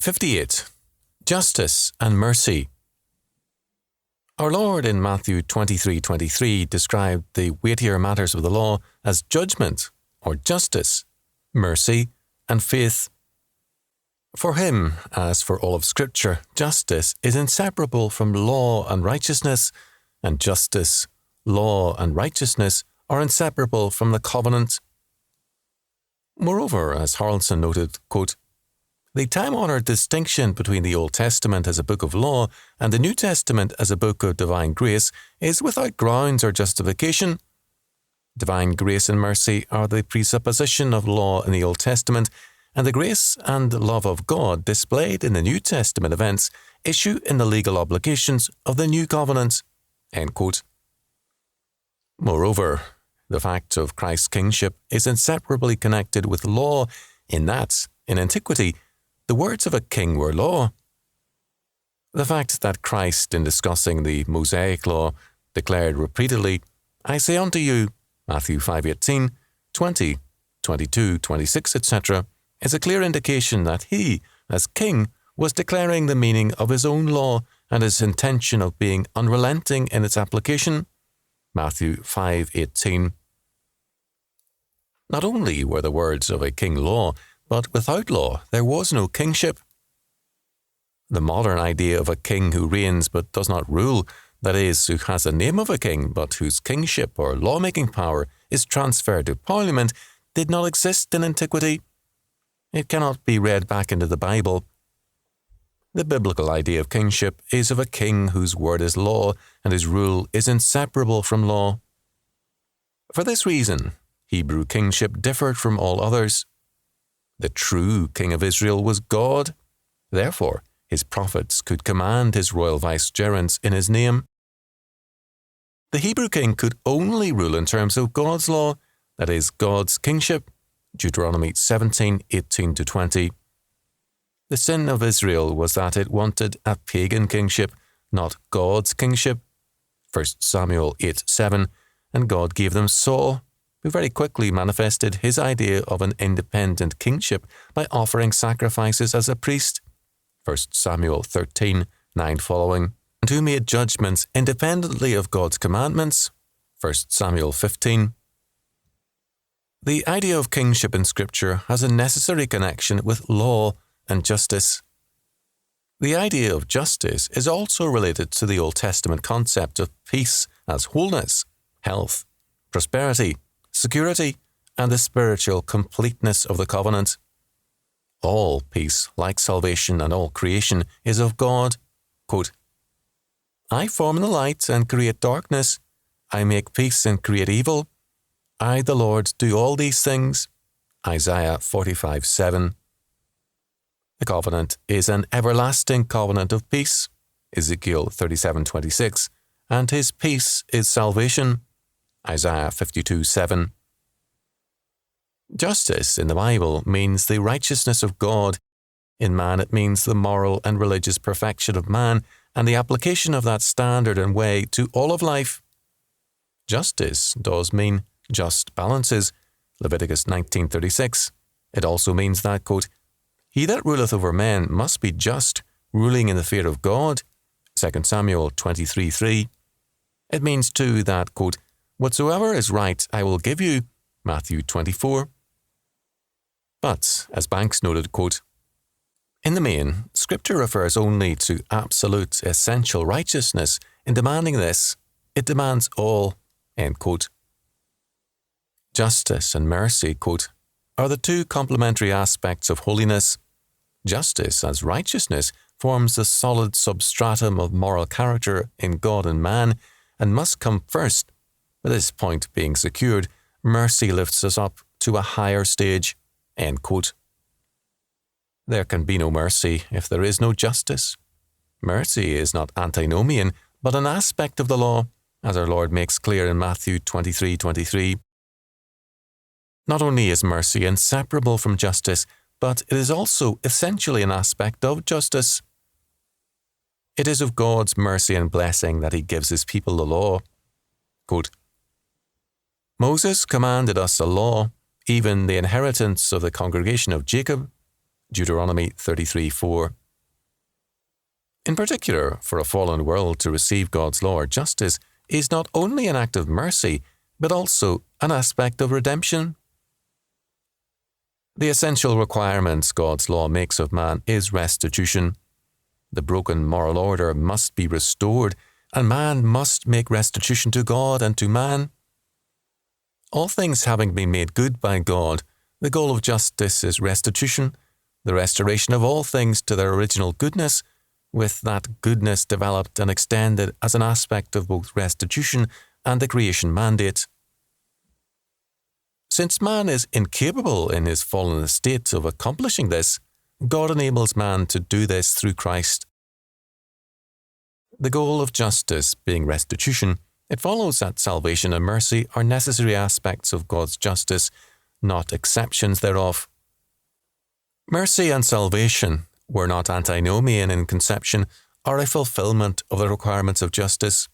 58. Justice and mercy. Our Lord in Matthew 23:23 described the weightier matters of the law as judgment or justice, mercy, and faith. For him, as for all of Scripture, justice is inseparable from law and righteousness, and justice, law, and righteousness are inseparable from the covenant. Moreover, as Haraldson noted, quote, the time-honored distinction between the Old Testament as a book of law and the New Testament as a book of divine grace is without grounds or justification. Divine grace and mercy are the presupposition of law in the Old Testament, and the grace and love of God displayed in the New Testament events issue in the legal obligations of the New Covenant. End quote. Moreover, the fact of Christ's kingship is inseparably connected with law in that, in antiquity, the words of a king were law. The fact that Christ, in discussing the Mosaic law, declared repeatedly, I say unto you, Matthew 5:18, 20, 22, 26, etc., is a clear indication that he, as king, was declaring the meaning of his own law and his intention of being unrelenting in its application. Matthew 5:18. Not only were the words of a king law, but without law there was no kingship. The modern idea of a king who reigns but does not rule, that is, who has the name of a king but whose kingship or lawmaking power is transferred to Parliament, did not exist in antiquity. It cannot be read back into the Bible. The biblical idea of kingship is of a king whose word is law and his rule is inseparable from law. For this reason, Hebrew kingship differed from all others. The true king of Israel was God. Therefore, his prophets could command his royal vicegerents in his name. The Hebrew king could only rule in terms of God's law, that is, God's kingship. Deuteronomy 17:18-20. The sin of Israel was that it wanted a pagan kingship, not God's kingship. 1 Samuel 8:7, and God gave them Saul, who very quickly manifested his idea of an independent kingship by offering sacrifices as a priest. 1 Samuel 13:9 following, and who made judgments independently of God's commandments. 1 Samuel 15. The idea of kingship in Scripture has a necessary connection with law and justice. The idea of justice is also related to the Old Testament concept of peace as wholeness, health, prosperity, security, and the spiritual completeness of the covenant. All peace, like salvation and all creation, is of God. Quote, I form the light and create darkness. I make peace and create evil. I, the Lord, do all these things. Isaiah 45:7. The covenant is an everlasting covenant of peace. Ezekiel 37:26. And his peace is salvation. Isaiah 52:7. Justice in the Bible means the righteousness of God. In man it means the moral and religious perfection of man and the application of that standard and way to all of life. Justice does mean just balances. Leviticus 19:36. It also means that, quote, he that ruleth over men must be just, ruling in the fear of God. 2 Samuel 23:3. It means too that, quote, whatsoever is right I will give you. Matthew 24. But, as Banks noted, quote, in the main, Scripture refers only to absolute, essential righteousness. In demanding this, it demands all, end quote. Justice and mercy, quote, are the two complementary aspects of holiness. Justice, as righteousness, forms the solid substratum of moral character in God and man, and must come first. With this point being secured, mercy lifts us up to a higher stage, end quote. There can be no mercy if there is no justice. Mercy is not antinomian, but an aspect of the law, as our Lord makes clear in Matthew 23:23. Not only is mercy inseparable from justice, but it is also essentially an aspect of justice. It is of God's mercy and blessing that he gives his people the law. Quote, Moses commanded us a law, even the inheritance of the congregation of Jacob. Deuteronomy 33:4. In particular, for a fallen world to receive God's law or justice is not only an act of mercy, but also an aspect of redemption. The essential requirements God's law makes of man is restitution. The broken moral order must be restored, and man must make restitution to God and to man. All things having been made good by God, the goal of justice is restitution, the restoration of all things to their original goodness, with that goodness developed and extended as an aspect of both restitution and the creation mandate. Since man is incapable in his fallen estate of accomplishing this, God enables man to do this through Christ. The goal of justice being restitution, it follows that salvation and mercy are necessary aspects of God's justice, not exceptions thereof. Mercy and salvation were not antinomian in conception, are a fulfillment of the requirements of justice.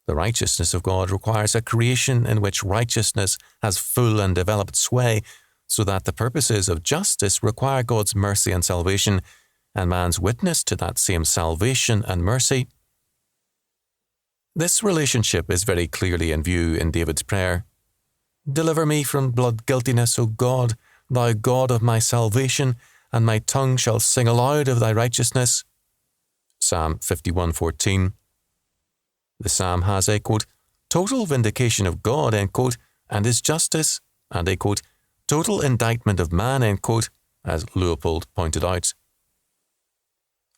The righteousness of God requires a creation in which righteousness has full and developed sway, so that the purposes of justice require God's mercy and salvation, and man's witness to that same salvation and mercy. This relationship is very clearly in view in David's prayer. Deliver me from blood guiltiness, O God, thou God of my salvation, and my tongue shall sing aloud of thy righteousness. Psalm 51:14. The psalm has a, quote, total vindication of God, end quote, and his justice, and a, quote, total indictment of man, end quote, as Leopold pointed out.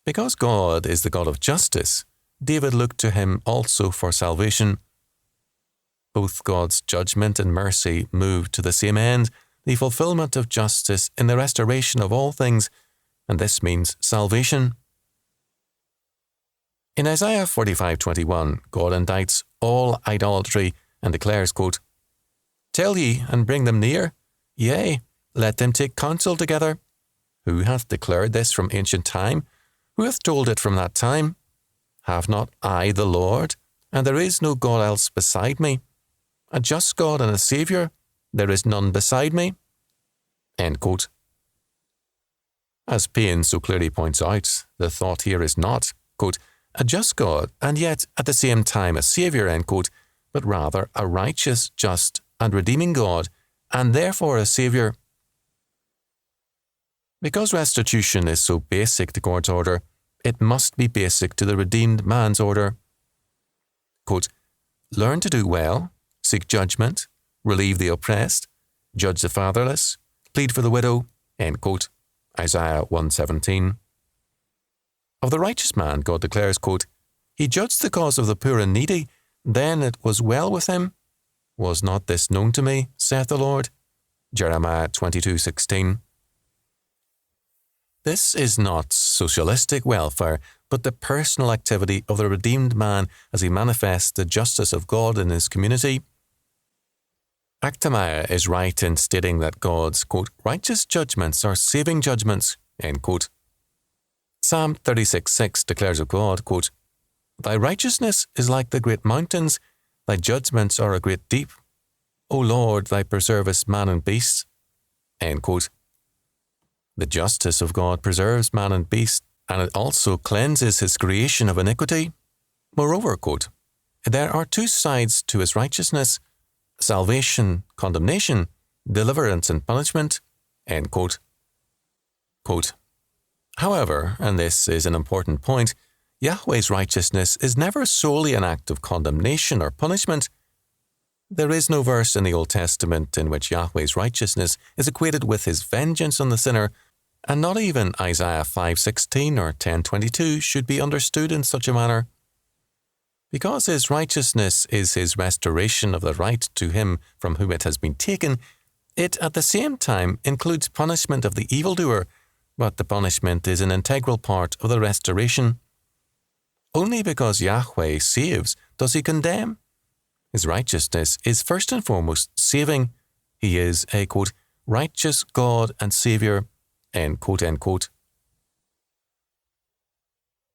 Because God is the God of justice, David looked to him also for salvation. Both God's judgment and mercy move to the same end, the fulfillment of justice in the restoration of all things, and this means salvation. In Isaiah 45:21, God indicts all idolatry and declares, quote, Tell ye, and bring them near, yea, let them take counsel together. Who hath declared this from ancient time? Who hath told it from that time? Have not I the Lord? And there is no God else beside me. A just God and a Saviour, there is none beside me. End quote. As Payne so clearly points out, the thought here is not, quote, a just God, and yet at the same time a Saviour, end quote, but rather a righteous, just, and redeeming God, and therefore a Saviour. Because restitution is so basic to God's order, it must be basic to the redeemed man's order. Quote, learn to do well, seek judgment, relieve the oppressed, judge the fatherless, plead for the widow, end quote, Isaiah 1:17. Of the righteous man, God declares, quote, He judged the cause of the poor and needy, then it was well with him. Was not this known to me, saith the Lord? Jeremiah 22:16. This is not socialistic welfare, but the personal activity of the redeemed man as he manifests the justice of God in his community. Actamiah is right in stating that God's, quote, righteous judgments are saving judgments, end quote. Psalm 36:6 declares of God, quote, Thy righteousness is like the great mountains, thy judgments are a great deep. O Lord, thy preservest man and beast, end quote. The justice of God preserves man and beast, and it also cleanses his creation of iniquity. Moreover, quote, there are two sides to his righteousness, salvation, condemnation, deliverance and punishment, end quote. Quote, however, and this is an important point, Yahweh's righteousness is never solely an act of condemnation or punishment. There is no verse in the Old Testament in which Yahweh's righteousness is equated with his vengeance on the sinner, and not even Isaiah 5:16 or 10:22 should be understood in such a manner. Because his righteousness is his restoration of the right to him from whom it has been taken, it at the same time includes punishment of the evildoer, but the punishment is an integral part of the restoration. Only because Yahweh saves does he condemn. His righteousness is first and foremost saving. He is a, quote, righteous God and Saviour, end quote, end quote.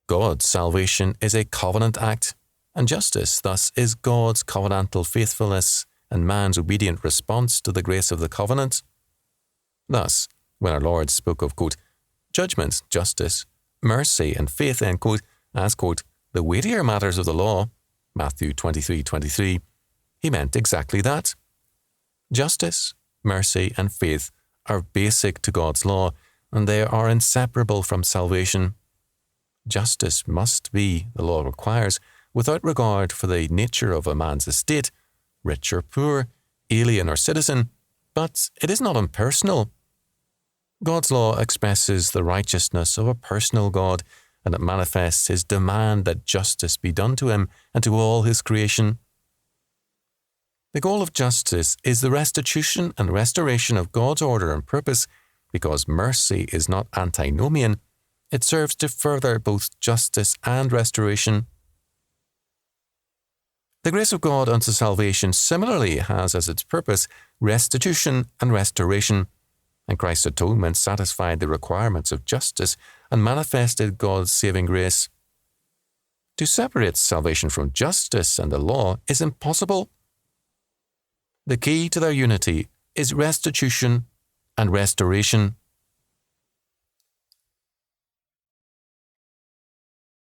God's salvation is a covenant act, and justice thus is God's covenantal faithfulness and man's obedient response to the grace of the covenant. Thus, when our Lord spoke of, quote, judgment, justice, mercy, and faith, end quote, as, quote, the weightier matters of the law, Matthew 23:23, he meant exactly that. Justice, mercy, and faith are basic to God's law, and they are inseparable from salvation. Justice must be, the law requires, without regard for the nature of a man's estate, rich or poor, alien or citizen, but it is not impersonal. God's law expresses the righteousness of a personal God, and it manifests his demand that justice be done to him and to all his creation. The goal of justice is the restitution and restoration of God's order and purpose, because mercy is not antinomian. It serves to further both justice and restoration. The grace of God unto salvation similarly has as its purpose restitution and restoration, and Christ's atonement satisfied the requirements of justice and manifested God's saving grace. To separate salvation from justice and the law is impossible. The key to their unity is restitution and restoration.